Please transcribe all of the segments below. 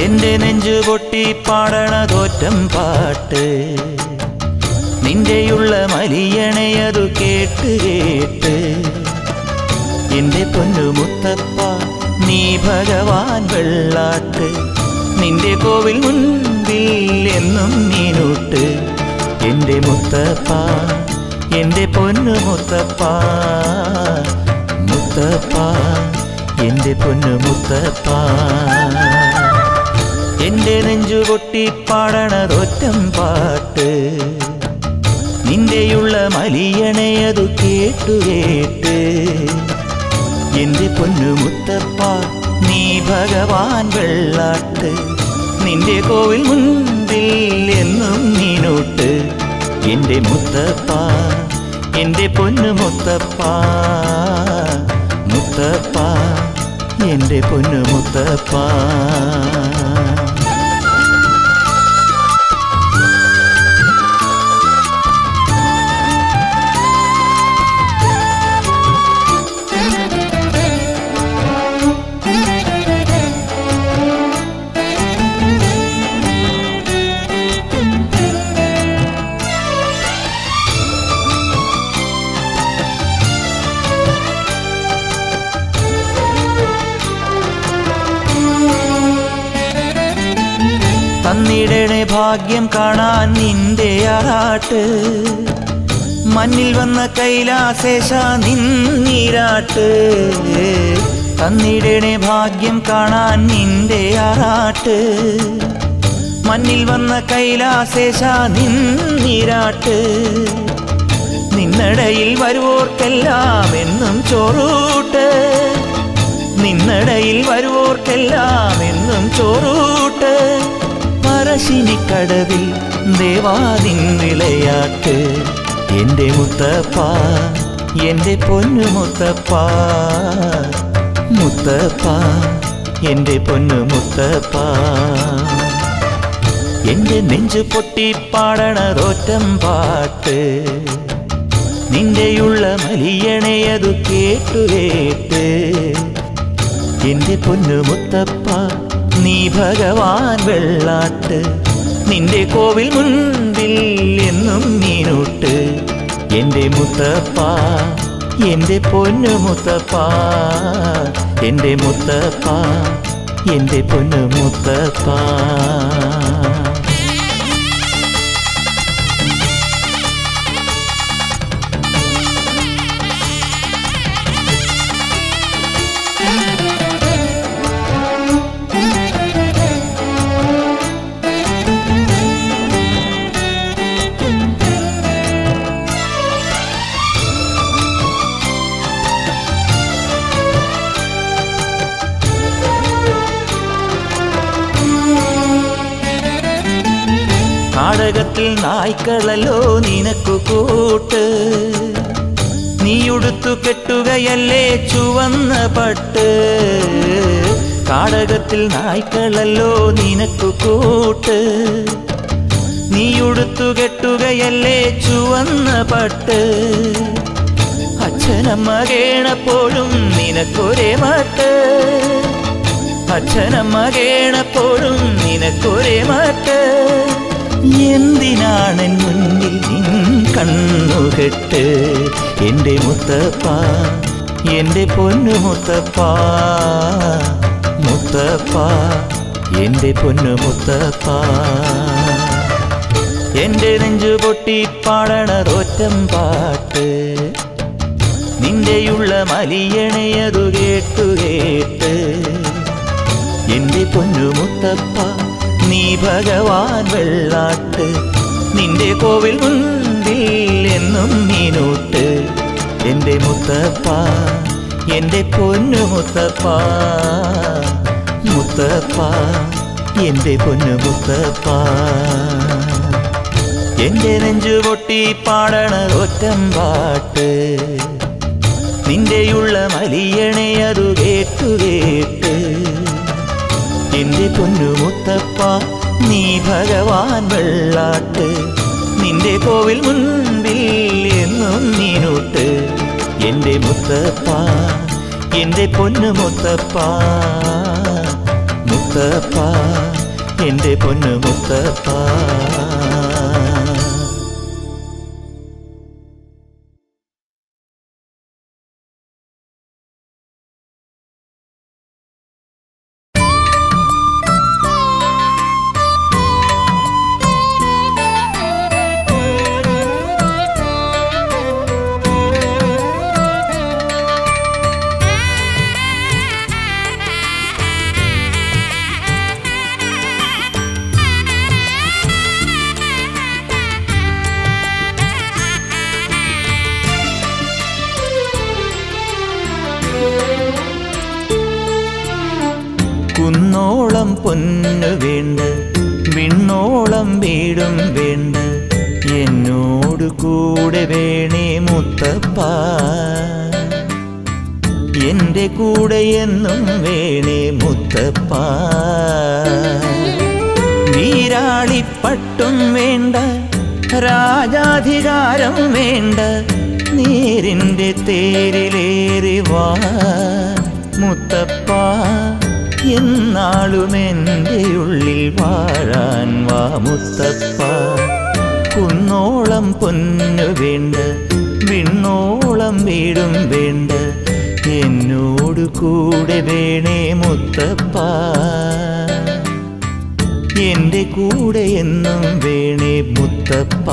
എന്റെ നെഞ്ചു പൊട്ടി പാടണതോറ്റം പാട്ട് നിന്റെയുള്ള മലിയണയതു കേട്ട് കേട്ട് എന്റെ പൊന്നു മുത്തപ്പ നീ ഭഗവാൻ വെള്ളാട്ട് നിന്റെ കോവിൽ മുൻപിൽ എന്നും നീനൂട്ട് എന്റെ മുത്തപ്പ എന്റെ പൊന്നു മുത്തപ്പ മുത്തപ്പ എന്റെ പൊന്നു മുത്തപ്പ എന്റെ നെഞ്ചു പൊട്ടി പാടണതൊറ്റം പാട്ട് നിന്റെയുള്ള മലിയണയതു കേട്ടു കേട്ട് എന്റെ പൊന്നു മുത്തപ്പ നീ ഭഗവാൻ വെള്ളാട്ട് നിന്റെ കോവിൽ മുൻപിൽ എന്നും നീനൂട്ട് എന്റെ മുത്തപ്പ എന്റെ പൊന്നു മുത്തപ്പ മുത്തപ്പ എന്റെ പൊന്നു മുത്തപ്പ തന്നിടണേ ഭാഗ്യം കാണാൻ നിന്റെ ആറാട്ട് മണ്ണിൽ വന്ന കൈലാസേശ നിന്നീരാട്ട് തന്നിടണേ ഭാഗ്യം കാണാൻ നിന്റെ ആറാട്ട് മണ്ണിൽ വന്ന കൈലാസേശ നിന്നീരാട്ട് നിന്നടയിൽ വരുവോർക്കെല്ലാം എന്നും ചോറൂട്ട് നിന്നടയിൽ വരുവോർക്കെല്ലാം എന്നും ചോറൂട്ട് പറശ്ശിനിക്കടവിൽ ദേവാദിൻ വിളയാട്ട് എന്റെ മുത്തപ്പ എന്റെ പൊന്നു മുത്തപ്പ മുത്തപ്പ എന്റെ പൊന്നു മുത്തപ്പ എന്റെ നെഞ്ചു പൊട്ടി പാടണതൊറ്റം പാട്ട് നിന്റെയുള്ള മലിയണയതു കേട്ടു കേട്ട് എന്റെ പൊന്നു മുത്തപ്പ നീ ഭഗവാൻ വെള്ളാട്ട് നിന്റെ കോവിൽ മുൻപിൽ എന്നും നീനൂട്ട് എന്റെ മുത്തപ്പ എന്റെ പൊന്നു മുത്തപ്പ എന്റെ മുത്തപ്പ എന്റെ പൊന്നു മുത്തപ്പ നാടകത്തിൽ നായ്ക്കളല്ലോ നിനക്കു കൂട്ട് നീയുടുത്തു കെട്ടുകയല്ലേ ചുവന്ന പട്ട് നാടകത്തിൽ നായ്ക്കളല്ലോ നിനക്കു കൂട്ട് നീയുടുത്തു കെട്ടുകയല്ലേ ചുവന്ന പട്ട് അച്ഛനമ്മ കേണപ്പോഴും നിനക്കൊരേ മട്ട് അച്ഛനമ്മ കേണപ്പോഴും നിനക്കൊരേ മട്ട് എന്തിനാണെൻ മുന്നിൽ നിൻ കണ്ണുകെട്ട് എന്റെ മുത്തപ്പ എന്റെ പൊന്നു മുത്തപ്പ മുത്തപ്പ എന്റെ പൊന്നു മുത്തപ്പ എന്റെ നെഞ്ചു പൊട്ടി പാടണതൊറ്റം പാട്ട് നിന്റെയുള്ള മലിയണയതു കേട്ടു കേട്ട് എന്റെ പൊന്നു മുത്തപ്പ നീ ഭഗവാൻ വെള്ളാട്ട് നിന്റെ കോവിൽ മുൻപിൽ എന്നും നീനൂട്ട് എന്റെ മുത്തപ്പ എന്റെ പൊന്നു മുത്തപ്പ മുത്തപ്പ എന്റെ പൊന്നു മുത്തപ്പ എന്റെ നെഞ്ചു പൊട്ടി പാടണതൊറ്റം പാട്ട് നിന്റെയുള്ള മലിയണയതു കേട്ടു കേട്ട് എന്റെ പൊന്നു മുത്തപ്പ നീ ഭഗവാൻ വെള്ളാട്ട് നിന്റെ കോവിൽ മുൻപിൽ എന്നും നീനൂട്ട് എന്റെ മുത്തപ്പ എന്റെ പൊന്നു മുത്തപ്പ മുത്തപ്പ എൻ്റെ പൊന്നു മുത്തപ്പ. കുന്നോളം പൊന്നു വേണ്ട, വിണ്ണോളം വീടും വേണ്ട, എന്നോട് കൂടെ വേണേ മുത്തപ്പ. എൻ്റെ കൂടെ എന്നും വേണേ മുത്തപ്പ. വീരാളിപ്പട്ടും വേണ്ട, രാജാധികാരം വേണ്ട, നേരിൻ്റെ തേരിലേറി വാ മുത്തപ്പ. എന്നാളും എൻ്റെ ഉള്ളിൽ വാഴാൻ വാ മുത്തപ്പ. കുന്നോളം പൊന്നു വേണ്ട, വിണ്ണോളം വീടും വേണ്ട, എന്നോട് കൂടെ വേണേ മുത്തപ്പ. എൻ്റെ കൂടെ എന്നും വേണേ മുത്തപ്പ.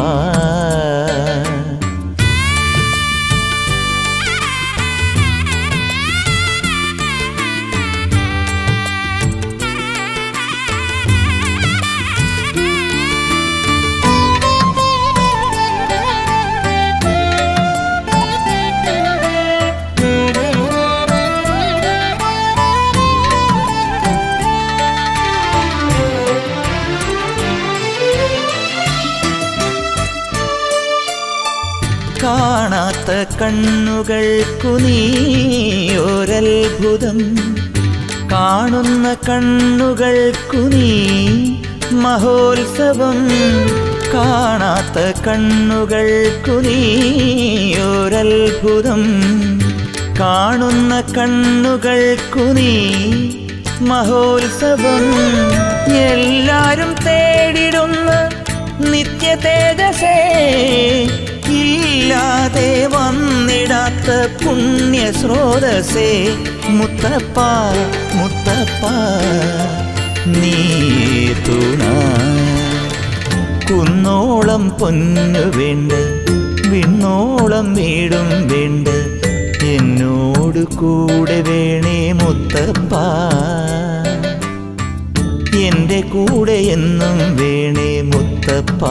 കാണാത്ത കണ്ണുകൾക്കു നീ ഒരത്ഭുതം, കാണുന്ന കണ്ണുകൾക്കു നീ മഹോത്സവം. കാണാത്ത കണ്ണുകൾക്കു നീ ഒരത്ഭുതം, കാണുന്ന കണ്ണുകൾക്കു നീ മഹോത്സവം. എല്ലാരും തേടിടുന്ന നിത്യ തേജസേ, ഇല്ലാതെ വന്നിടാത്ത പുണ്യ സ്രോതസേ മുത്തപ്പ മുത്തപ്പ നീ തുണ. കുന്നോളം പൊന്നു വേണ്ട, വിണ്ണോളം വീടും വേണ്ട, എന്നോട് കൂടെ വേണേ മുത്തപ്പ. എൻ്റെ കൂടെ എന്നും വേണേ മുത്തപ്പ.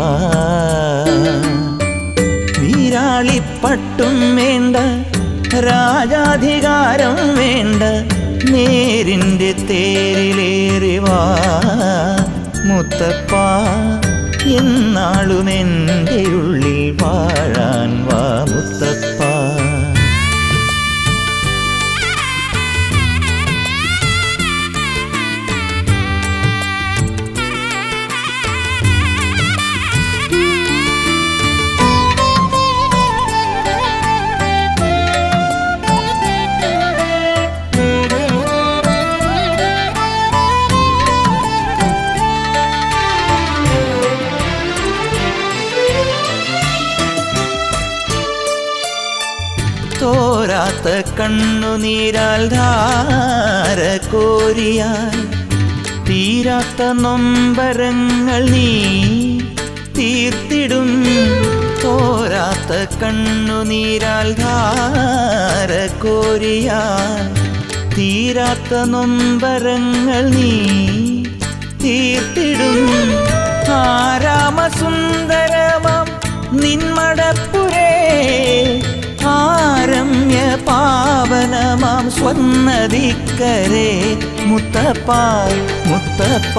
വീരാളിപ്പട്ടും വേണ്ട, രാജാധികാരം വേണ്ട, നേരിൻ്റെ തേരിലേറി വാ മുത്തപ്പ. എന്നാളും എൻ്റെ ഉള്ളിൽ വാഴാൻ വാ മുത്തപ്പ. തോരാത്ത കണ്ണുനീരാൽ ധാര കോരിയാൽ തീരാത്ത നൊമ്പരങ്ങൾ നീ തീർത്തിടും. തോരാത്ത കണ്ണുനീരാൽ ധാര കോരിയാൽ തീരാത്ത നൊമ്പരങ്ങൾ നീ തീർത്തിടും. ആരാമസുന്ദരമാം നിന്മടപ്പുരേ, ആരമ്യ പാവനമാം സ്വർണ്ണദിക്കരേ മുത്തപ്പ മുത്തപ്പ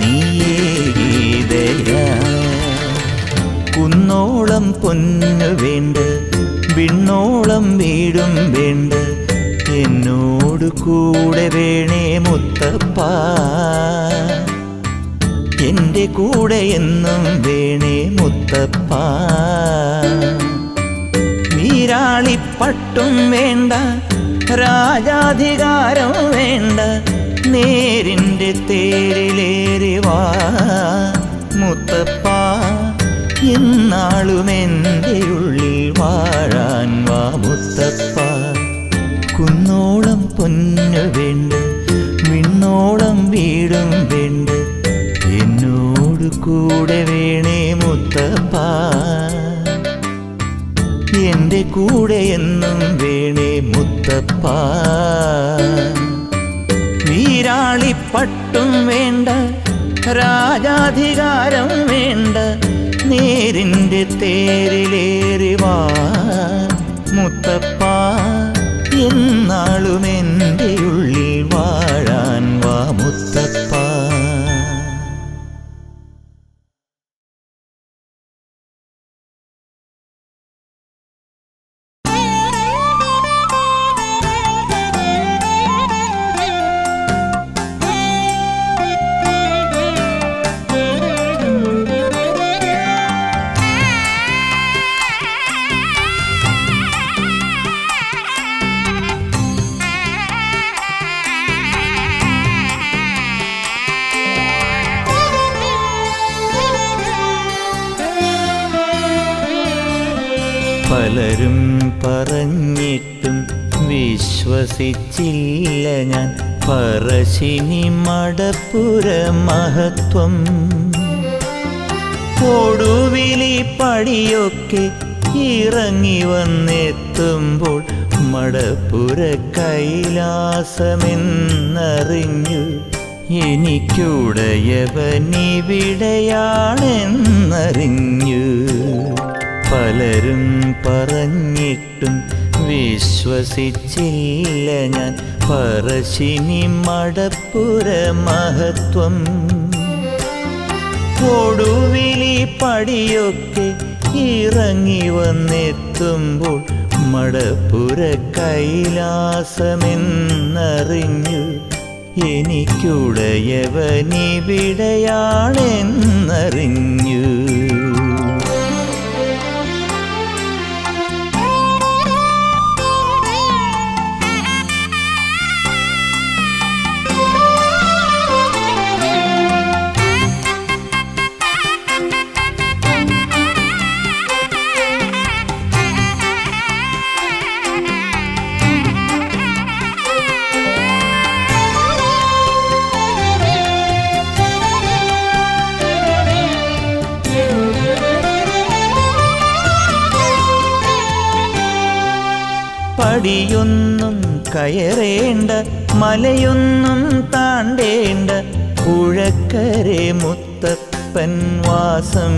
നീയേകിതയ. കുന്നോളം പൊന്നു വേണ്ട, വിണ്ണോളം വീടും വേണ്ട, എന്നോട് കൂടെ വേണേ മുത്തപ്പ. എൻ്റെ കൂടെ എന്നും വേണേ മുത്തപ്പ. വീരാളിപ്പട്ടും വേണ്ട, രാജാധികാരം വേണ്ട, നേരിൻ്റെ തേരിലേറി വാ മുത്തപ്പ, എന്നാളും എൻ്റെ ഉള്ളിൽ വാഴാൻ വാ മുത്തപ്പ. കുന്നോളം പൊന്നു വേണ്ട, വിണ്ണോളം വീടും വേണ്ട, എന്നോട് കൂടെ വേണേ മുത്തപ്പ. എൻ്റെ കൂടെ എന്നും വേണേ മുത്തപ്പ. വീരാളിപ്പട്ടും വേണ്ട, രാജാധികാരം വേണ്ട, നേരിൻ്റെ തേരിലേറി വാ മുത്തപ്പ, എന്നാളും എൻ്റെ ഉള്ളിൽ വാഴാൻ വാ മുത്തപ്പ. പലരും പറഞ്ഞിട്ടും വിശ്വസിച്ചില്ല ഞാൻ പറശ്ശിനി മടപ്പുര മഹത്വം. കൊടുവിലി പടിയൊക്കെ ഇറങ്ങി വന്നെത്തുമ്പോൾ മടപ്പുര കൈലാസമെന്നറിഞ്ഞു. എനിക്കുടയവനിവിടെയാണെന്നറിഞ്ഞു. പലരും പറഞ്ഞിട്ടും വിശ്വസിച്ചില്ല ഞാൻ പറശ്ശിനി മടപ്പുര മഹത്വം. കൊടുവിലി പടിയൊക്കെ ഇറങ്ങി വന്നെത്തുമ്പോൾ മടപ്പുര കൈലാസമെന്നറിഞ്ഞു. എനിക്കുടയവനിവിടെയാണെന്നറിഞ്ഞു. പടിയൊന്നും കയറേണ്ട, മലയൊന്നും താണ്ടേണ്ട, പുഴക്കരെ മുത്തപ്പൻ വാസം.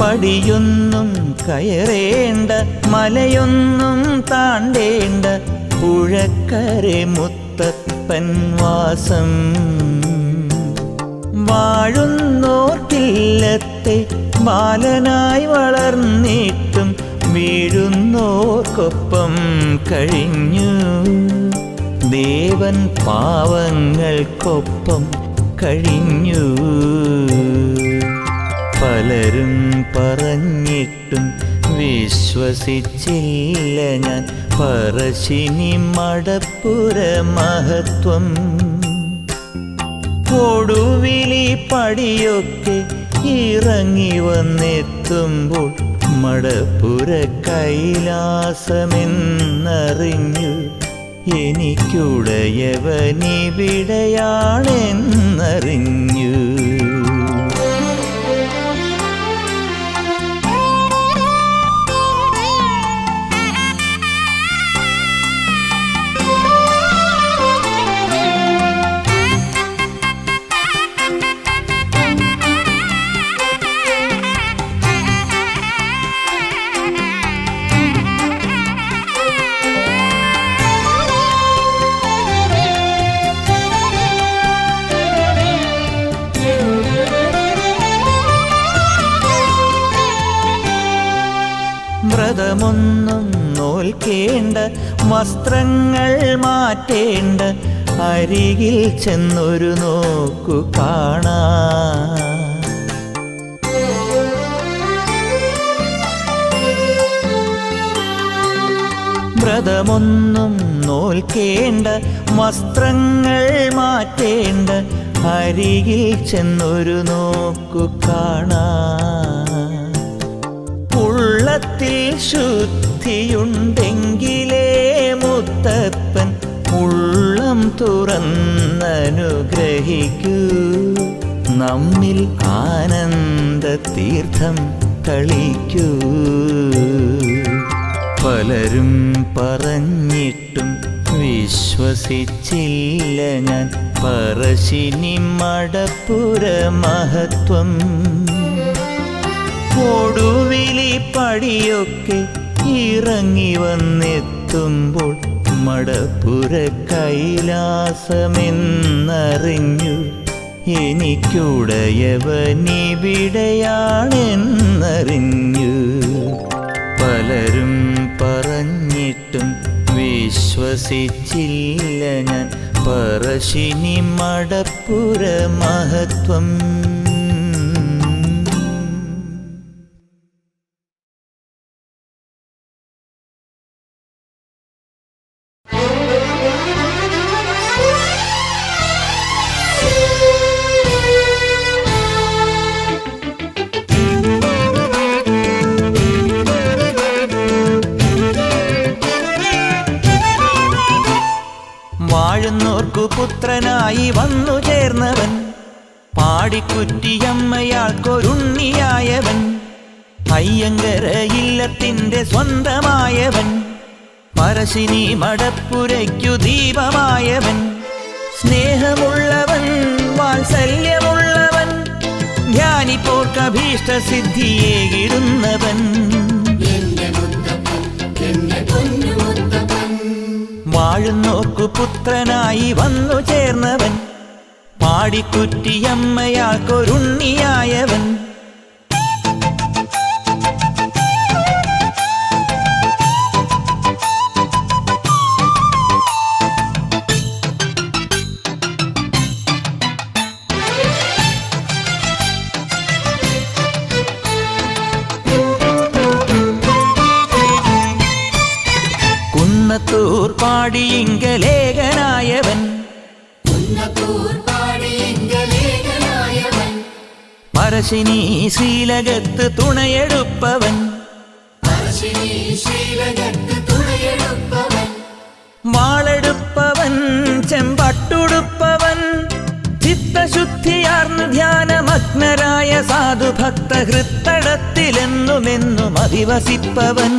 പടിയൊന്നും കയറേണ്ട, മലയൊന്നും താണ്ടേണ്ട, പുഴക്കരെ മുത്തപ്പൻ വാസം. വാഴുന്നോർക്കില്ലത്തെ ബാലനായി വളർന്നിട്ടും വീഴുന്നോർക്കൊപ്പം കഴിഞ്ഞു. ദേവൻ പാവങ്ങൾക്കൊപ്പം കഴിഞ്ഞു. പലരും പറഞ്ഞിട്ടും വിശ്വസിച്ചില്ല ഞാൻ പറശ്ശിനി മടപ്പുര മഹത്വം. കൊടുവിലി പടിയൊക്കെ ഇറങ്ങി വന്നെത്തുമ്പോൾ മടപ്പുര കൈലാസമെന്നറിഞ്ഞു. എനിക്കുടയവനിവിടെയാണെന്നറിഞ്ഞു. വ്രതമൊന്നും നോൽക്കേണ്ട, വസ്ത്രങ്ങൾ മാറ്റേണ്ട, അരികിൽ ചെന്നൊരു നോക്കു കാണാം. വ്രതമൊന്നും നോൽക്കേണ്ട, വസ്ത്രങ്ങൾ മാറ്റേണ്ട, അരികിൽ ചെന്നൊരു നോക്കു കാണാം. ഉള്ളത്തിൽ ശുദ്ധിയുണ്ടെങ്കിലേ മുത്തപ്പൻ ഉള്ളം തുറന്നനുഗ്രഹിക്കൂ. നമ്മിൽ ആനന്ദ തീർത്ഥം തളിക്കൂ. പലരും പറഞ്ഞിട്ടും വിശ്വസിച്ചില്ല ഞാൻ പറശ്ശിനി മടപ്പുര മഹത്വം. കൊടുവിലി പടിയൊക്കെ ഇറങ്ങി വന്നെത്തുമ്പോൾ മടപ്പുര കൈലാസമെന്നറിഞ്ഞു. എനിക്കുടയവനിവിടെയാണെന്നറിഞ്ഞു. പലരും പറഞ്ഞിട്ടും വിശ്വസിച്ചില്ല ഞാൻ പറശ്ശിനി മടപ്പുര മഹത്വം. വാഴുന്നോർക്കു പുത്രനായി വന്നു ചേർന്നവൻ, പാടിക്കുറ്റിയമ്മയാൾക്കൊരുണ്ണിയായവൻ, അയ്യങ്കര ഇല്ലത്തിൻ്റെ സ്വന്തമായവൻ, പറശ്ശിനി മടപ്പുരയ്ക്കു ദീപമായവൻ, സ്നേഹമുള്ളവൻ വാത്സല്യമുള്ളവൻ, ധ്യാനിപ്പോർക്കഭീഷ്ടസിദ്ധിയേകിടുന്നവൻ. വാഴുന്നോർക്കു പുത്രനായി വന്നു ചേർന്നവൻ, പാടിക്കുറ്റിയമ്മയാൾക്കൊരുണ്ണിയായവൻ. കുന്നത്തൂർ പാടിയിങ്കലേഖനായവൻ, പറശ്ശിനി ശ്രീലകത്ത് തുണയെടുപ്പവൻ, വാളെടുപ്പവൻ ചെമ്പട്ടുടുപ്പവൻ, ചിത്തശുദ്ധിയാർന്ന് ധ്യാനമഗ്നരായ സാധുഭക്ത ഹൃത്തടത്തിലെന്നുമെന്നും അധിവസിപ്പവൻ.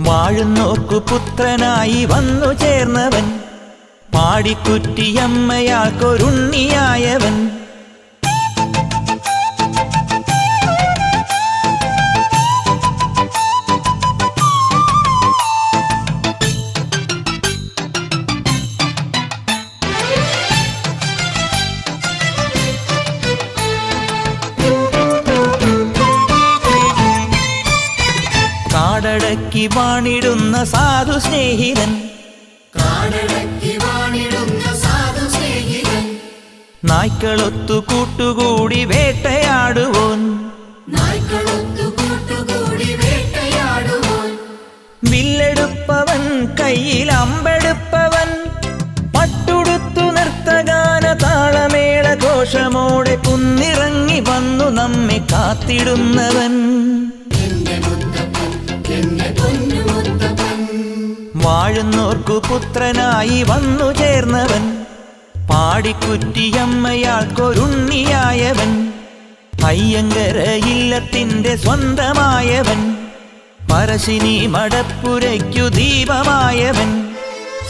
വാഴുന്നോർക്കു പുത്രനായി വന്നു ചേർന്നവൻ, പാടിക്കുറ്റിയമ്മയാൾക്കൊരുണ്ണിയായവൻ. കാടടക്കി വാണിടുന്ന സാധു സ്നേഹിതൻ, നായ്ക്കളൊത്തു കൂട്ടുകൂടി വേട്ടയാടുവോൻ, വില്ലെടുപ്പവൻ കയ്യിൽ അമ്പെടുപ്പവൻ, പട്ടുടുത്തു നൃത്തഗാന താളമേള ഘോഷമോടെ കുന്നിറങ്ങി വന്നു നമ്മെ കാത്തിടുന്നവൻ. വാഴുന്നോർക്കു പുത്രനായി വന്നു ചേർന്നവൻ, പാടിക്കുറ്റിയമ്മയാൾക്കൊരുണ്ണിയായവൻ, അയ്യങ്കര ഇല്ലത്തിൻ്റെ സ്വന്തമായവൻ, പറശ്ശിനി മടപ്പുരയ്ക്കു ദീപമായവൻ,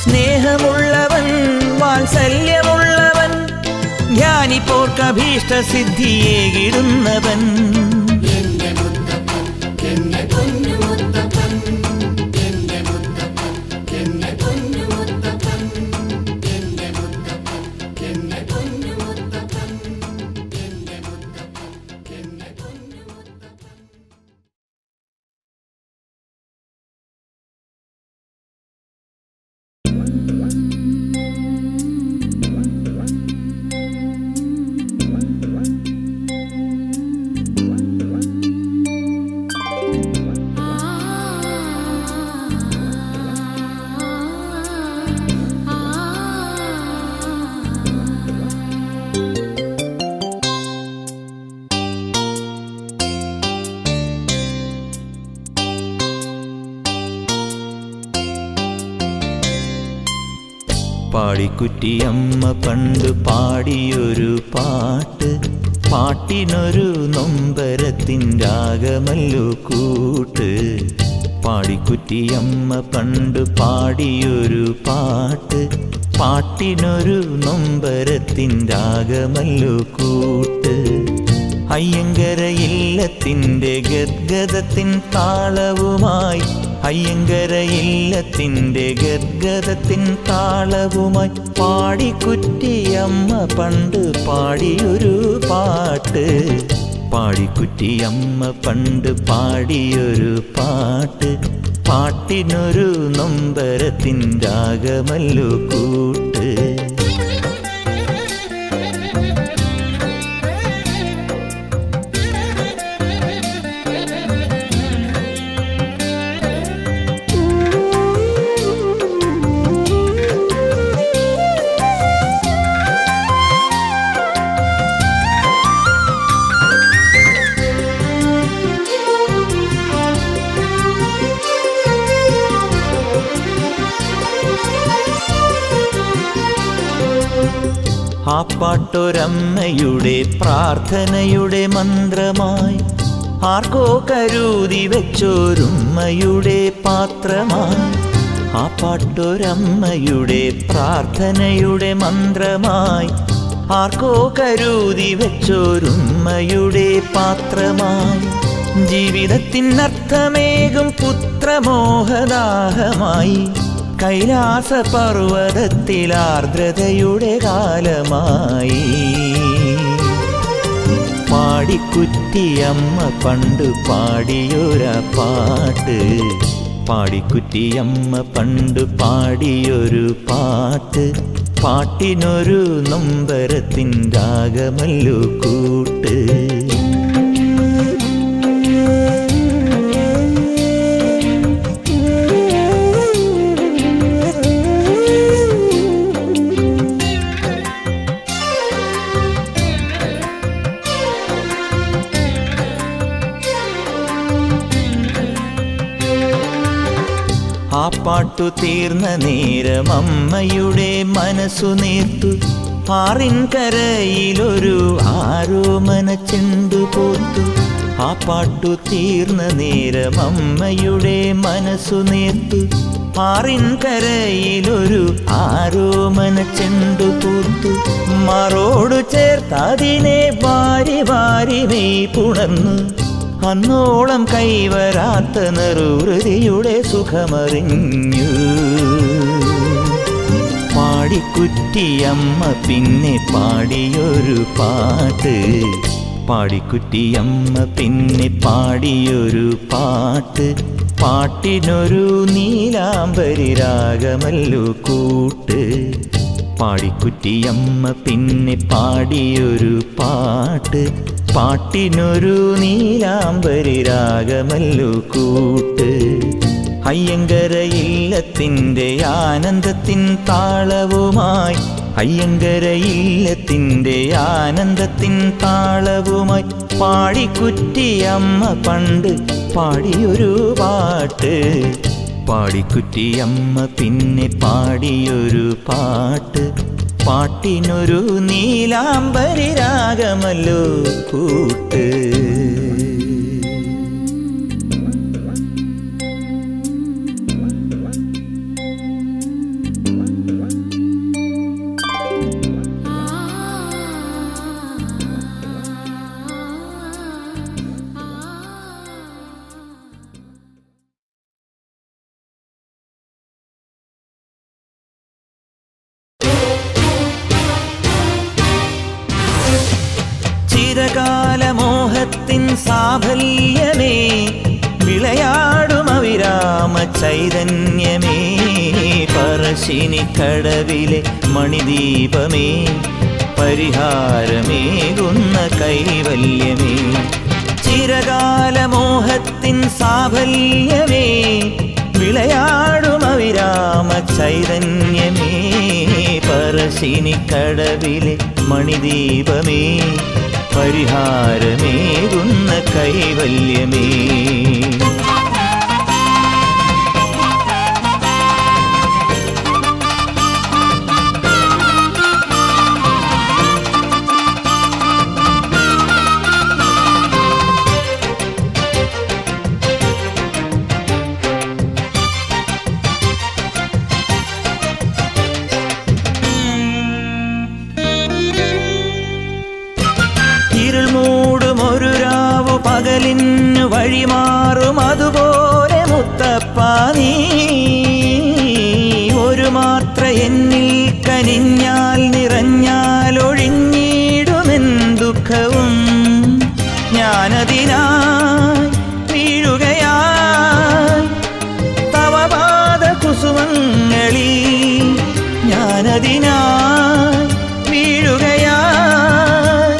സ്നേഹമുള്ളവൻ വാത്സല്യമുള്ളവൻ, ധ്യാനിപ്പോർക്കഭീഷ്ടസിദ്ധിയേകിടുന്നവൻ. പാടിക്കുറ്റിയമ്മ പണ്ട് പാടിയൊരു പാട്ട്, പാട്ടിനൊരു നൊമ്പരത്തിൻ രാഗമല്ലോ കൂട്ട്. പാടിക്കുറ്റിയമ്മ പണ്ട് പാടിയൊരു പാട്ട്, പാട്ടിനൊരു നൊമ്പരത്തിൻ രാഗമല്ലോ കൂട്ട്. അയ്യങ്കര ഇല്ലത്തിൻ്റെ ഗദ്ഗദത്തിൻ താളവുമായി, അയ്യങ്കര ഇല്ലത്തിൻ്റെ ഗദ്ഗദത്തിൻ താളവുമായി പാടിക്കുറ്റിയമ്മ പണ്ട് പാടിയൊരു പാട്ട്. പാടിക്കുറ്റിയമ്മ പണ്ട് പാടിയൊരു പാട്ട്, പാട്ടിനൊരു നൊമ്പരത്തിൻ രാഗമല്ലോ കൂട്ട്. ആ പാട്ടൊരമ്മയുടെ പ്രാർത്ഥനയുടെ മന്ത്രമായി, ആർക്കോ കരുതി വെച്ചോരുമ്മയുടെ പാത്രമായി. ആ പാട്ടൊരമ്മയുടെ പ്രാർത്ഥനയുടെ മന്ത്രമായി, ആർക്കോ കരുതി വെച്ചോരുമ്മയുടെ പാത്രമായി. ജീവിതത്തിനർത്ഥമേകും പുത്രമോഹദാഹമായി, കൈലാസ പർവ്വതത്തിലാർദ്രതയുടെ കാലമായി. പാടിക്കുറ്റിയമ്മ പണ്ട് പാടിയൊര പാട്ട്, പാടിക്കുറ്റിയമ്മ പണ്ട് പാടിയൊരു പാട്ട്, പാട്ടിനൊരു നൊമ്പരത്തിൻ രാഗമല്ലോ കൂട്ട്. ആ പാട്ടു തീർന്ന നേരം അമ്മയുടെ മനസ്സു നേർത്തു, ആറിൻ കരയിലൊരു ആരോമന ചെണ്ടു പോർത്തു. ആ പാട്ടു തീർന്ന നേരം അമ്മയുടെ മനസ്സു നേർത്തു, ആറിൻ കരയിലൊരു ആരോമന ചെണ്ടു പോർത്തു. മറോടു ചേർത്തതിനെ വാരി വാരി മെയ് പുണർന്നു, അന്നോളം കൈവരാത്ത നെറുഹൃതിയുടെ സുഖമറിഞ്ഞു. പാടിക്കുറ്റിയമ്മ പിന്നെ പാടിയൊരു പാട്ട്, പാടിക്കുറ്റിയമ്മ പിന്നെ പാടിയൊരു പാട്ട്, പാട്ടിനൊരു നീലാംബരി രാഗമല്ലോ കൂട്ട്. പാടിക്കുറ്റിയമ്മ പിന്നെ പാടിയൊരു പാട്ട്, പാട്ടിനൊരു നീലാംബരി രാഗമല്ലോ കൂട്ട്. അയ്യങ്കര ഇല്ലത്തിൻ്റെ ആനന്ദത്തിൻ താളവുമായി, അയ്യങ്കര ഇല്ലത്തിൻ്റെ ആനന്ദത്തിൻ താളവുമായി പാടിക്കുറ്റിയമ്മ പണ്ട് പാടിയൊരു പാട്ട്. പാടിക്കുറ്റിയമ്മ പിന്നെ പാടിയൊരു പാട്ട്, പാട്ടിനൊരു നീലാംബരി രാഗമല്ലോ കൂട്ട്. ചിരകാലമോഹത്തിൻ സാഫല്യമേ, വിളയാടും അവിരാമ ചൈതന്യമേ, പറശ്ശിനിക്കടവിലെ മണിദീപമേ, പരിഹാരമേകുന്ന കൈവല്യമേ. ചിരകാലമോഹത്തിൻ സാഫല്യമേ, വിളയാടും അവിരാമ ചൈതന്യമേ, പറശ്ശിനിക്കടവിലെ മണിദീപമേ, പരിഹാരമേകുന്ന കൈവല്യമേ. വഴിമാറും അതുപോലെ മുത്തപ്പ നീ ഒരു മാത്ര എന്നിൽ കനിഞ്ഞാൽ നിറഞ്ഞാൽ ഒഴിഞ്ഞിടുമെൻ ദുഃഖവും ഞാനതിനായി വീഴുകയായി തവ പാദകുസുമങ്ങളിൽ ഞാനതിനായി വീഴുകയായി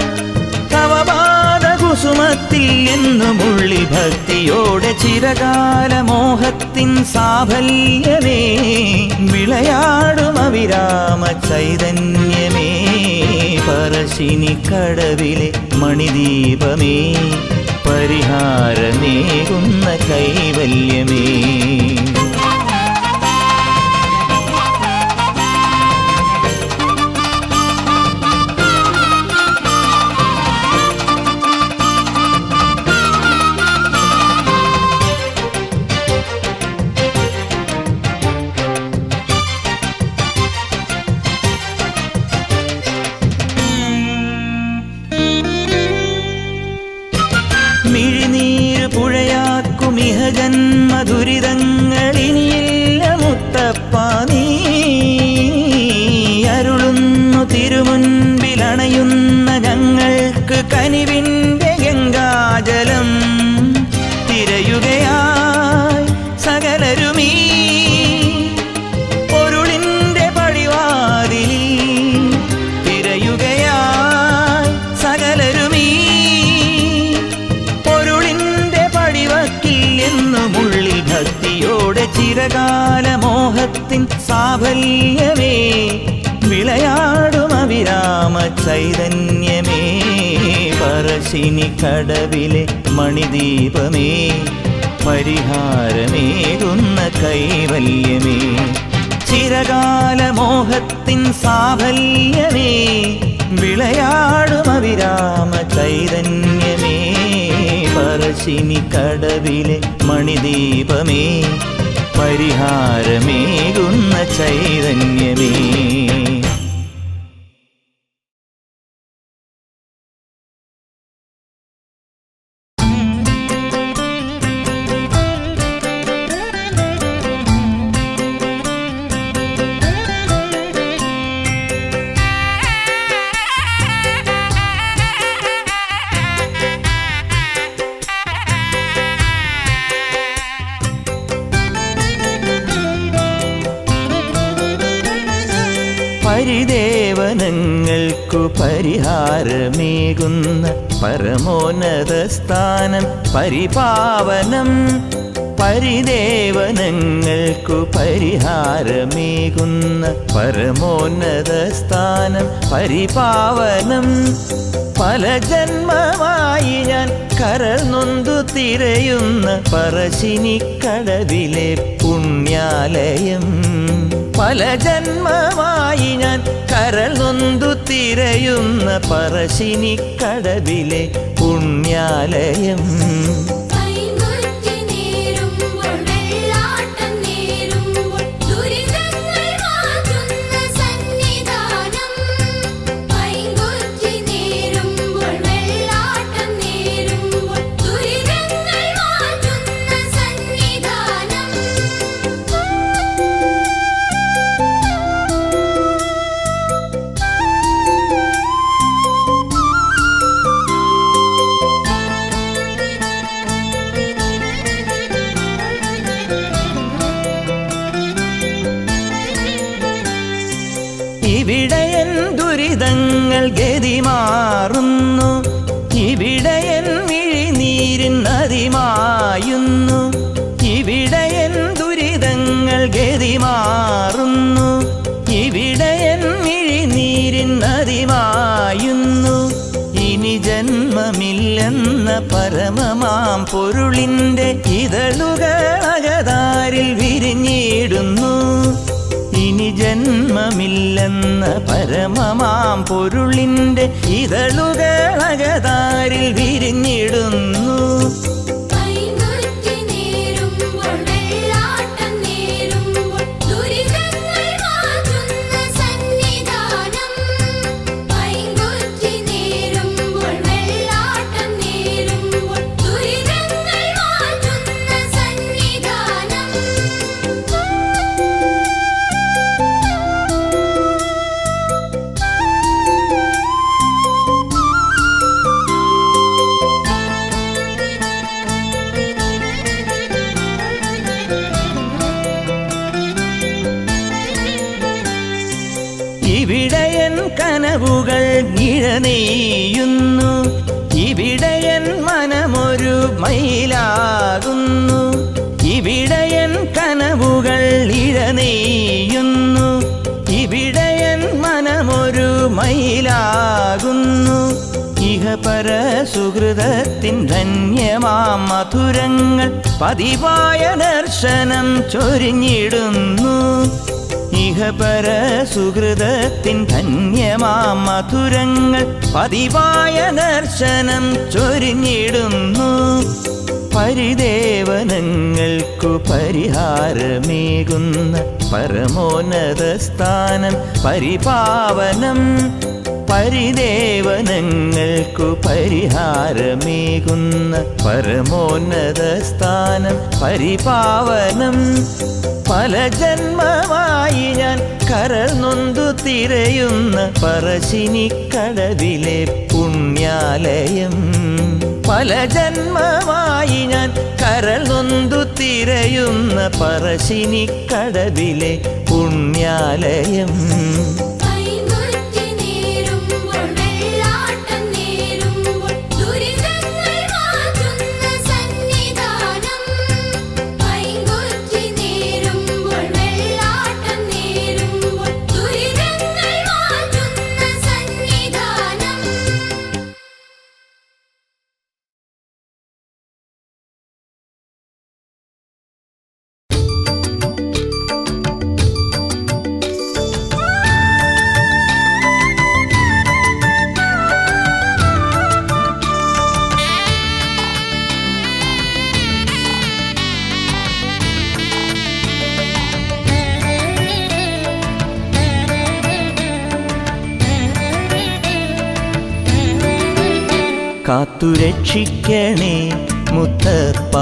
തവ പാദകുസുമത്തിൽ എന്നുമുള്ളിൽ ഭക്തിയോടെ ചിരകാല മോഹത്തിൻ സാഫല്യമേ വിളയാടും അവിരാമ ചൈതന്യമേ പറശ്ശിനി കടവിലെ മണിദീപമേ പരിഹാരമേകുന്ന കൈവല്യമേ മിഴിനീര് പുഴയാക്കുമിഹ ജന്മദുരിതങ്ങളിനിയില്ല മുത്തപ്പ നീ അരുളുന്നു തിരുമുൻപിലണയുന്ന ഞങ്ങൾക്ക് കനിവിൻ്റെ ഗംഗാജലം തിരയുകയായി സകലരുമീ പൊരുളിൻ്റെ പടിവാതിലിൽ തിരയുകയായി സകലരുമീ എന്നുമുള്ളിൽ ഭക്തിയോടെ ചിരകാല മോഹത്തിൻ സാഫല്യമേ വിളയാടും അവിരാമ ചൈതന്യമേ പറശ്ശിനി കടവിലെ മണിദീപമേ പരിഹാരമേകുന്ന കൈവല്യമേ ചിരകാല മോഹത്തിൻ സാഫല്യമേ വിളയാടും അവിരാമ ചൈതന്യമേ പറശ്ശിനി കടവിലെ മണിദീപമേ പരിഹാരമേകുന്ന ചൈതന്യമേ പരിദേവനങ്ങൾക്കു പരിഹാരമേകുന്ന പരമോന്നത സ്ഥാനം പരിപാവനം പരിദേവനങ്ങൾക്കു പരിഹാരമേകുന്ന പരമോന്നത സ്ഥാനം പരിപാവനം പല ജന്മമായി ഞാൻ കരൾ നൊന്തു തിരയുന്ന പറശ്ശിനി കടവിലെ പുണ്യാലയം പല ജന്മമായി ഞാൻ കരൾ നൊന്തു തിരയുന്ന പറശ്ശിനി കടവിലെ പുണ്യാലയം ഇവിടെയൻ ദുരിതങ്ങൾ ഗതി മാറുന്നു ഇവിടെയൻ മിഴിനീരിൻ നദിമായുന്നു ഇവിടെയൻ ദുരിതങ്ങൾ ഗതി മാറുന്നു ഇവിടെയൻ മിഴിനീരിൻ നദിമായുന്നു ഇനി ജന്മമില്ലെന്ന പരമമാം പൊരുളിൻ്റെ ഇതളുകൾ അകതാരിൽ വിരിഞ്ഞിടുന്നു ഇനി ജന്മമില്ലെന്ന പരമമാം പൊരുളിൻ്റെ ഇതളുകൾ അകതാരിൽ വിരിഞ്ഞിടുന്നു കനവുകൾ ഇഴനെയ്യുന്നു. ഇവിടെയൻ മനമൊരു മയിലാകുന്നു. ഇവിടെയൻ കനവുകൾ ഇഴനെയ്യുന്നു. ഇവിടെയൻ മനമൊരു മയിലാകുന്നു. ഇഹപര സുഹൃതത്തിൻ ധന്യമാം മധുരങ്ങൾ പതിവായ ദർശനം ചൊരിഞ്ഞിടുന്നു. ഇഹപര സുഹൃതത്തിൻ ധന്യമാം മധുരങ്ങൾ പതിവായ ദർശനം ചൊരിഞ്ഞിടുന്നു. പരിദേവനങ്ങൾക്കു പരിഹാരമേകുന്ന പരമോന്നത സ്ഥാനം പരിപാവനം. പരിദേവനങ്ങൾക്കു പരിഹാരമേകുന്ന പരമോന്നത സ്ഥാനം പരിപാവനം. പല ജന്മമായി ഞാൻ കരൾ നൊന്തു തിരയുന്ന പറശ്ശിനിക്കടവിലെ പുണ്യാലയം. പല ജന്മമായി ഞാൻ കരൾ നൊന്തു തിരയുന്ന പറശ്ശിനിക്കടവിലെ പുണ്യാലയം. കാത്തുരക്ഷിക്കണേ മുത്തപ്പ,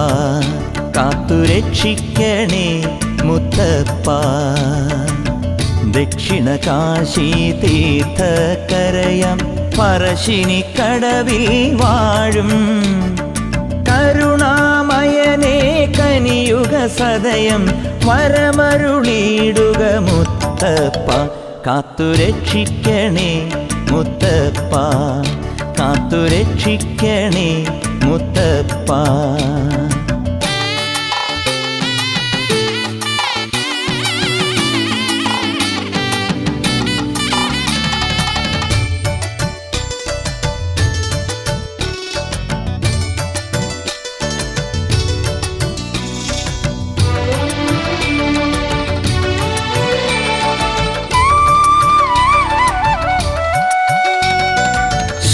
കാത്തുരക്ഷിക്കണേ മുത്തപ്പ. ദക്ഷിണ കാശി തീർത്ഥക്കരയാം പറശ്ശിനിക്കടവിൽ വാഴും കരുണാമയനേ കനിയുഗ സദയം വരമരുളിയിടുക മുത്തപ്പ. കാത്തുരക്ഷിക്കണേ മുത്തപ്പ, കാത്തുരക്ഷിക്കണേ മുത്തപ്പ.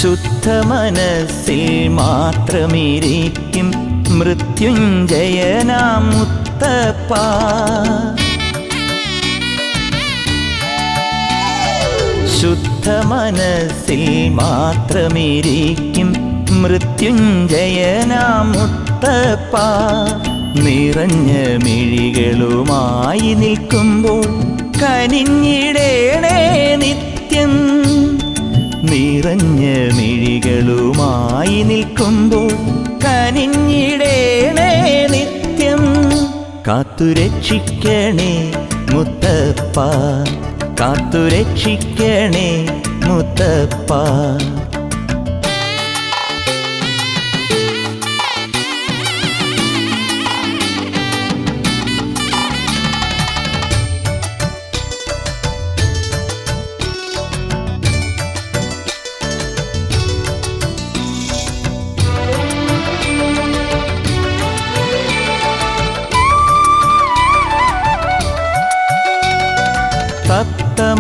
ശുദ്ധമനസ്സിൽ മാത്രമിരിക്കും മൃത്യുഞ്ജയനാം മുത്തപ്പ. ശുദ്ധമനസ്സിൽ മാത്രമിരിക്കും മൃത്യുഞ്ജയനാം മുത്തപ്പ. നിറഞ്ഞ മിഴികളുമായി നിൽക്കുമ്പോൾ കനിഞ്ഞിടേണേ നിത്യം. നിറഞ്ഞ മിഴികളുമായി നിൽക്കുമ്പോൾ കനിഞ്ഞിടേണേ നിത്യം. കാത്തുരക്ഷിക്കണേ മുത്തപ്പ, കാത്തുരക്ഷിക്കണേ മുത്തപ്പ.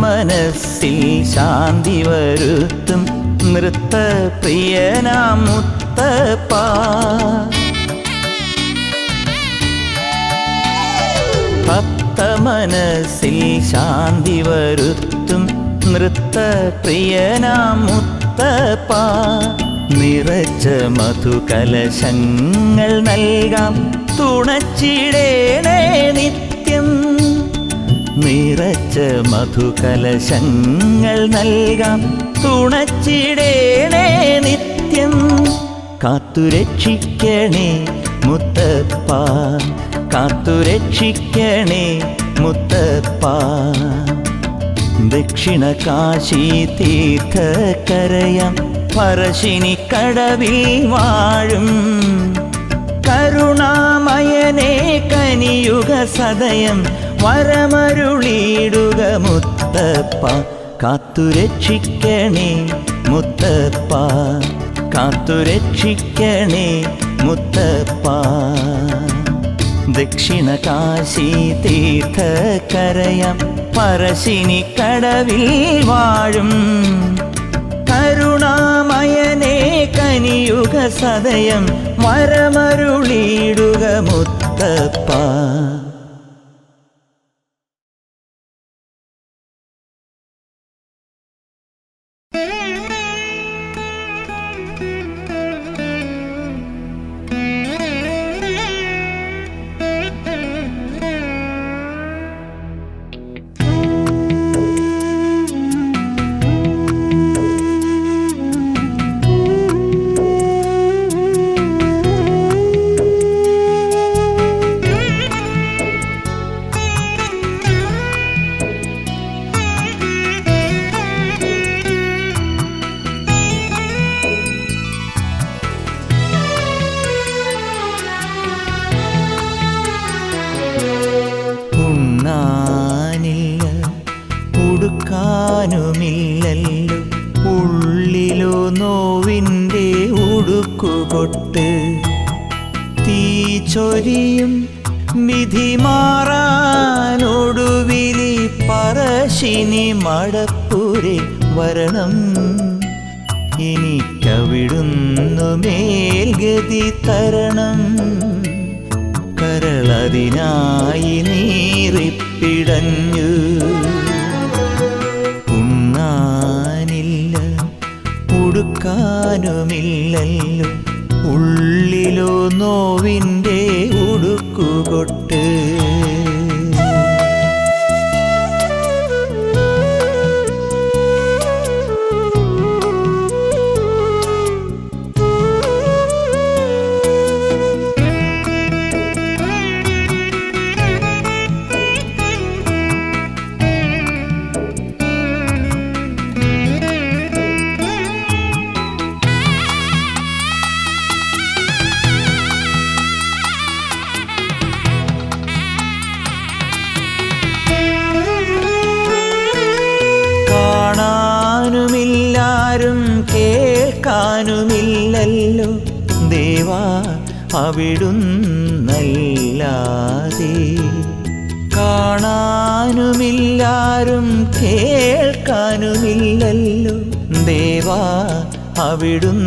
മനസ്സിൽ ശാന്തി വരുത്തും നൃത്തപ്രിയനാം മുത്തപ്പ. ഭക്ത മനസ്സിൽ ശാന്തി വരുത്തും നൃത്തപ്രിയനാം മുത്തപ്പ. നിറച്ച മധുകലശങ്ങൾ നൽകാം തുണച്ചിടേണേ നിത്യം. നിറച്ച മധുകലശങ്ങൾ നൽകാം തുണച്ചിടേണേ നിത്യം. കാത്തുരക്ഷിക്കണേ മുത്തപ്പ, കാത്തുരക്ഷിക്കണേ മുത്തപ്പ. ദക്ഷിണ കാശി തീർത്ഥക്കരയാം പറശ്ശിനിക്കടവിൽ വാഴും കരുണാമയനേ കനിയുഗ സദയം വരമരുളിയിടുക മുത്തപ്പ കാത്തുരക്ഷിക്കണേ മുത്തപ്പ കാത്തുരക്ഷിക്കണേ മുത്തപ്പ ദക്ഷിണ കാശി തീർത്ഥക്കരയാം പറശ്ശിനിക്കടവിൽ വാഴും കരുണാമയനേ കനിയുഗ സദയം വരമരുളിയിടുക മുത്തപ്പ. ഉടുക്കാനുമില്ലല്ലോ ഉള്ളിലോ നോവിൻ്റെ ഉടുക്കുകൊട്ട് തീ ചൊരിയും വിധി മാറാനൊടുവിലി പറശ്ശിനി മടപ്പുരെ വരണം എനിക്കവിടുന്നു മേൽഗതി തരണം കരളതിനായി നീറിപ്പിടഞ്ഞു ഉണ്ണാനില്ല ഉടുക്കാനുമില്ലല്ലോ ഉള്ളിലോ നോവിൻ്റെ ഉടുക്കുകൊട്ട് കാണാനുമില്ലാരും കേൾക്കാനുമില്ലല്ലോ ദേവാ അവിടുന്നല്ലാതെ കാണാനുമില്ലാരും കേൾക്കാനുമില്ലല്ലോ ദേവാ അവിടുന്നല്ലാതെ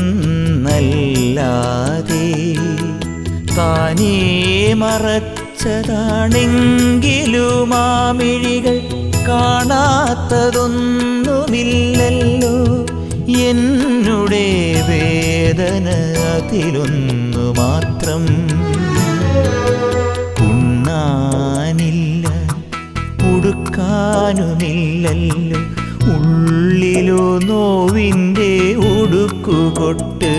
താനേ മറച്ചതാണെങ്കിലും ആ മിഴികൾ കാണാത്തതൊന്നുമില്ലല്ലോ എന്നുടെ വേദന അതിലൊന്നു മാത്രം ഉണ്ണാനില്ല ഉടുക്കാനുമില്ലല്ലോ ഉള്ളിലോ നോവിൻ്റെ ഉടുക്കുകൊട്ട്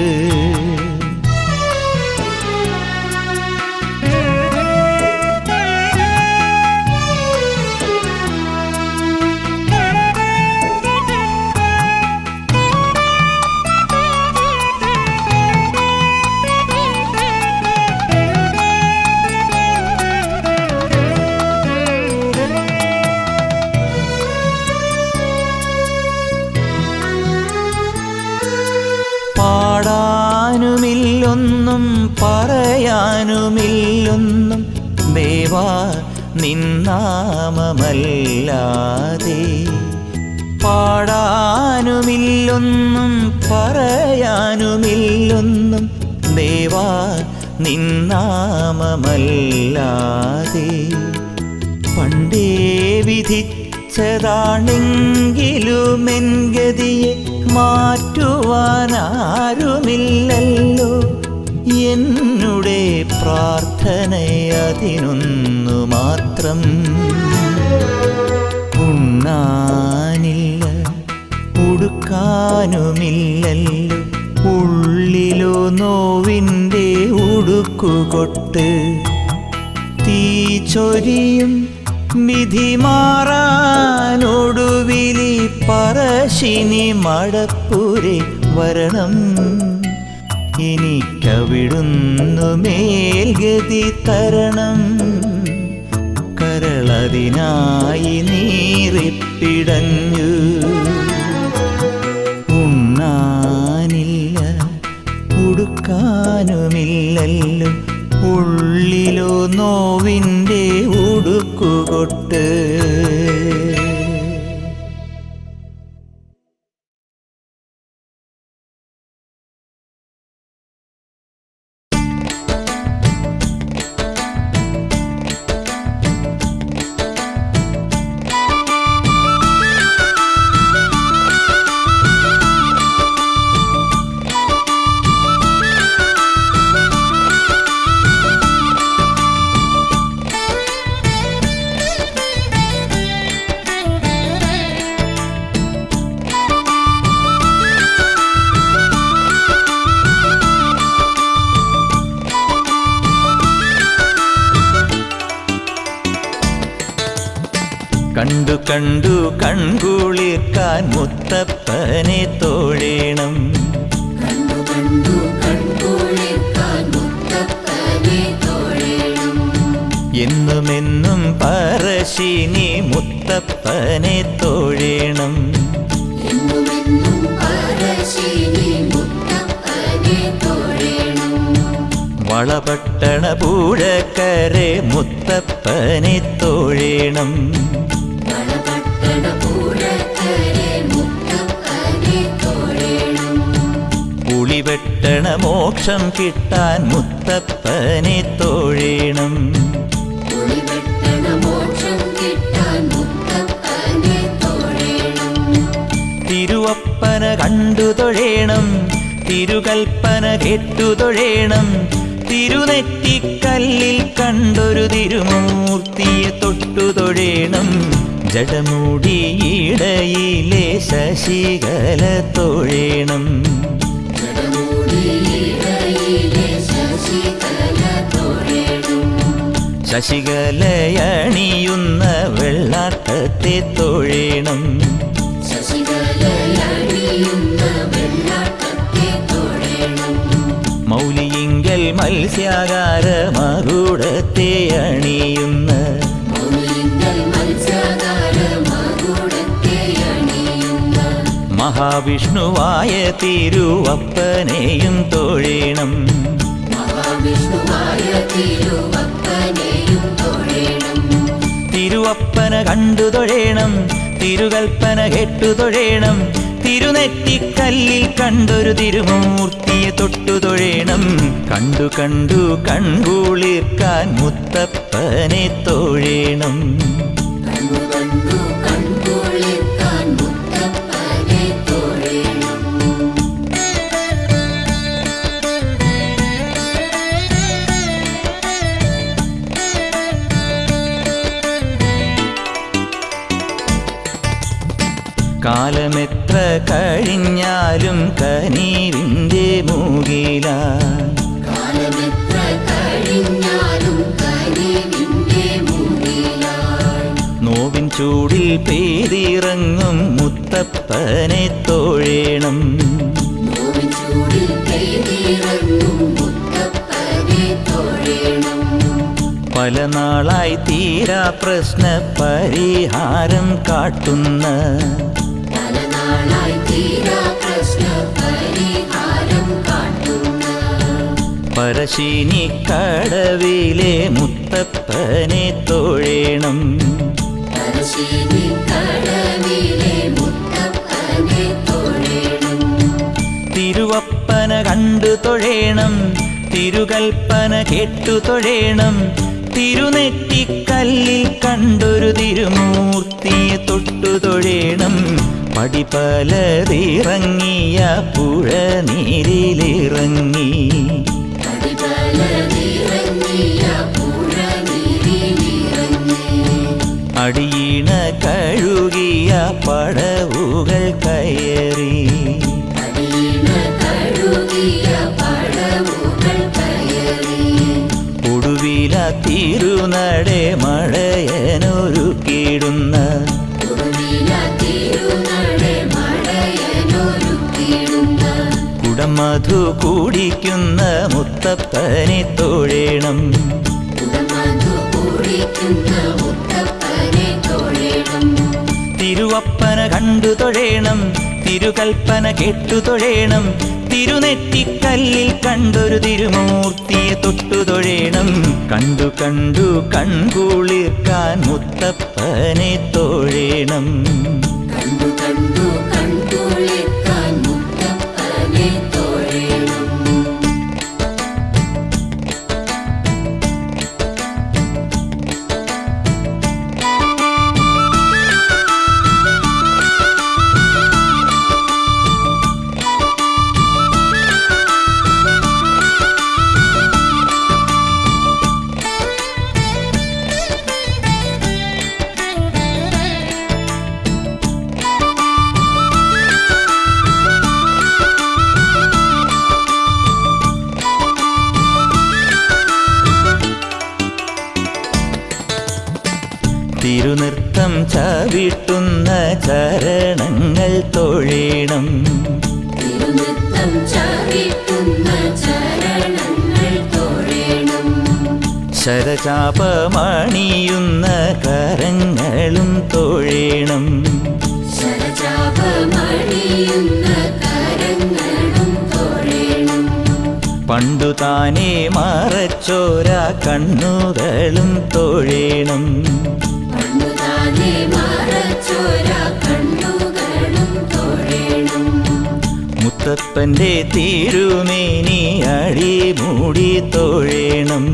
പാടാനുമില്ലൊന്നും പറയാനുമില്ലൊന്നും ദേവാ നിന്നാമമല്ലാതെ പാടാനുമില്ലൊന്നും പറയാനുമില്ലൊന്നും ദേവാ നിന്നാമമല്ലാതെ പണ്ടേ വിധിച്ചതാണെങ്കിലും എൻ ഗതിയെ മാറ്റുവാനാരുമില്ലല്ലോ എന്നുടെ പ്രാർത്ഥനയതിനൊന്നു മാത്രം ഉണ്ണാനില്ല ഉടുക്കാനുമില്ലല്ലോ ഉള്ളിലോ നോവിൻ്റെ ഉടുക്കുകൊട്ട് തീ ചൊരിയും വിധി മാറാനൊടുവിലി പറശ്ശിനി മടപ്പുരെ വരണം. എനിക്കവിടുന്നു മേൽഗതി തരണം. കരളതിനായി നീറിപ്പിടഞ്ഞു. ഉണ്ണാനില്ല ഉടുക്കാനുമില്ലല്ലോ, ഉള്ളിലോ നോവിൻ്റെ ഉടുക്കുകൊട്ട്. കണ്ടു കണ്ടു കൺകുളിർക്കാൻ മുത്തപ്പനെ തൊഴേണം. എന്നുമെന്നും പറശ്ശിനി മുത്തപ്പനെ തൊഴേണം. വളപട്ടണ പൂഴക്കരെ മുത്തപ്പനെ തൊഴേണം. പുളിവെട്ടണ മോക്ഷം കിട്ടാൻ മുത്തപ്പനെ തൊഴേണം. തിരുവപ്പന കണ്ടു തൊഴേണം. തിരുകൽപ്പന കേട്ടു തൊഴേണം. തിരുനെറ്റിക്കല്ലിൽ കണ്ടൊരു തിരുമൂർത്തിയെ തൊട്ടു തൊഴേണം. ജടമുടിയിടയിലെ ശശികല തൊഴേണം. ശശികലയണിയുന്ന വെള്ളാട്ടത്തെ തൊഴേണം. മൗലിയിങ്കൽ മത്സ്യാകാര മകുടത്തെ അണിയുന്ന മഹാവിഷ്ണുവായ തിരുവപ്പനെയും തൊഴേണം. തിരുവപ്പന കണ്ടു തൊഴേണം. തിരുകൽപ്പന കേട്ടു തൊഴേണം. തിരുനെറ്റിക്കല്ലിൽ കണ്ടൊരു തിരുമൂർത്തിയെ തൊട്ടു തൊഴേണം. കണ്ടു കണ്ടു കൺകുളിർക്കാൻ മുത്തപ്പനെ തൊഴേണം. കാലമെത്ര കഴിഞ്ഞാലും കനിവിൻ്റെ മൂകിലായി നോവിൻ ചൂടിൽ പെയ്തിറങ്ങും മുത്തപ്പനെ തൊഴേണം. പല നാളായി തീരാ പ്രശ്ന പരിഹാരം കാട്ടുന്ന പറശ്ശിനി കടവിലെ മുത്തപ്പനെ തൊഴേണം. തിരുവപ്പന കണ്ടു തൊഴേണം. തിരുകൽപ്പന കേട്ടു തൊഴേണം. തിരുനെറ്റിക്കല്ലിൽ കണ്ടൊരു തിരുമൂർത്തിയെ തൊട്ടു തൊഴേണം. പടിപലതിറങ്ങിയ പുഴ നീരിലിറങ്ങി അടിയിണ കഴുകിയ പടവുകൾ കയറി ഒടുവില തിരുനട മഴയനൊരു തീരുന്ന കുടമധു കുടിക്കുന്ന മുത്തപ്പനെ തൊഴേണം. തിരുവപ്പന കണ്ടു തൊഴേണം, തിരുകൽപ്പന കേട്ടു തൊഴേണം, തിരുനെറ്റിക്കല്ലിൽ കണ്ടൊരു തിരുമൂർത്തിയെ തൊട്ടു തൊഴേണം. കണ്ടു കണ്ടു കൺകുളിർക്കാൻ മുത്തപ്പനെ തൊഴേണം. തിരുനൃത്തം ചവിട്ടുന്ന ചരണങ്ങൾ തൊഴേണം. ശരചാപമണിയുന്ന കരങ്ങളും തൊഴേണം. പണ്ടു താനേ മറച്ചോര കണ്ണുകളും തൊഴേണം. മുത്തപ്പന്റെ തിരുമേനി അടിമൂടി തൊഴേണം.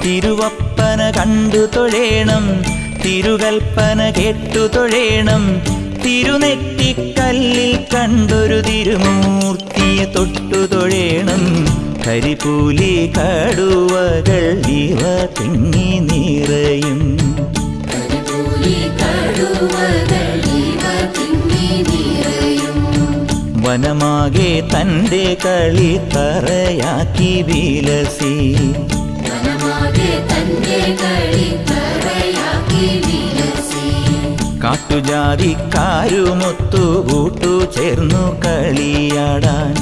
തിരുവപ്പന കണ്ടു തൊഴേണം, തിരുകൽപ്പന കേട്ടു തൊഴേണം, തിരുനെറ്റിക്കല്ലിൽ കണ്ടൊരു തിരുമൂർത്തിയെ തൊട്ടു തൊഴേണം. കരിപൂലി കടുവകൾ ഇവ തിങ്ങി നിറയും. വനമാകെ തൻ്റെ കളിത്തറയാക്കി വിലസി. കാട്ടുജാതിക്കാരുമൊത്തു കൂട്ടു ചേർന്നു കളിയാടാൻ.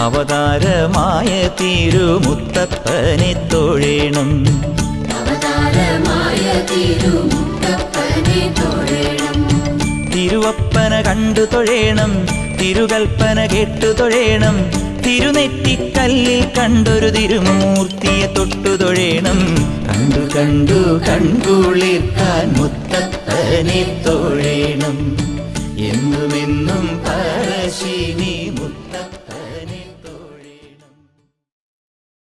അവതാരമായ തിരുമുത്തപ്പനെ തൊഴേണം. തിരുവപ്പന കണ്ടു തൊഴേണം, തിരുകൽപ്പന കേട്ടു തൊഴേണം, തിരുനെറ്റിക്കല്ലിൽ കണ്ടൊരു തിരുമൂർത്തിയെ തൊട്ടു തൊഴേണം. കണ്ടു കണ്ടു കൺകുളിർക്കാൻ മുത്തപ്പനെ തൊഴേണം. എന്നുമെന്നും പറശ്ശിനി